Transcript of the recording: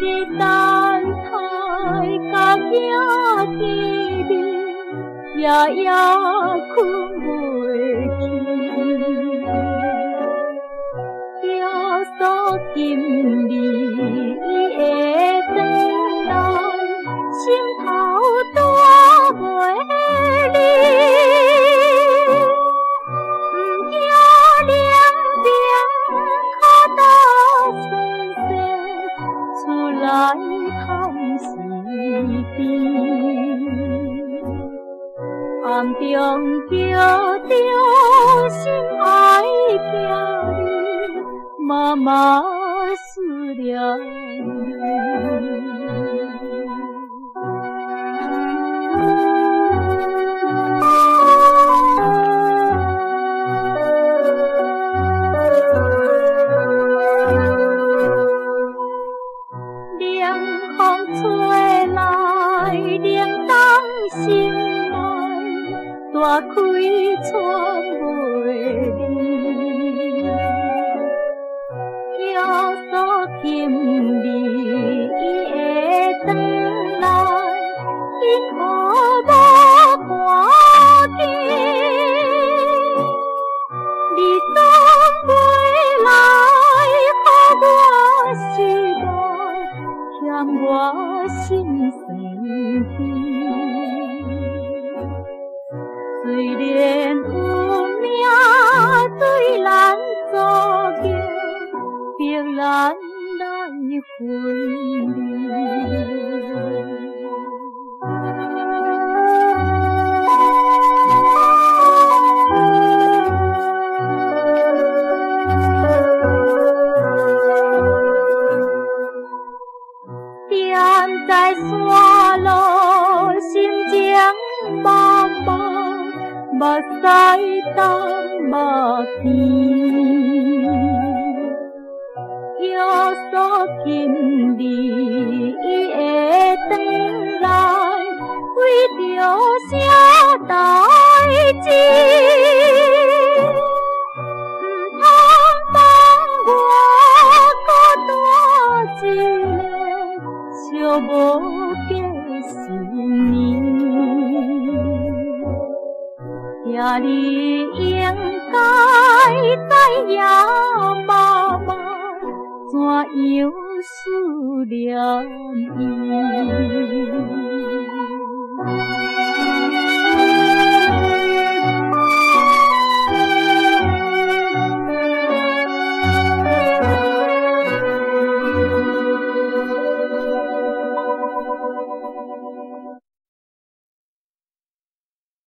日等待，甲囝见面，夜夜困袂去。约束今日伊会转来，心头大袂离。不惊两边脚踏顺顺，出来探时甜。暗中叫着心爱的你，妈妈思念你。凉风吹来，冷冬心内，大开窗袂离。约束今日伊会转来，因何无看见？你总袂来，予我失落，欠我心酸甜。虽然有命对咱作结，逼咱来分离。站在山路，心情茫茫，目屎东目甜。约束今日伊会转来，为着啥代志？唔通放我搁大一个寂无结思念，也你应该知影妈妈怎样思念伊。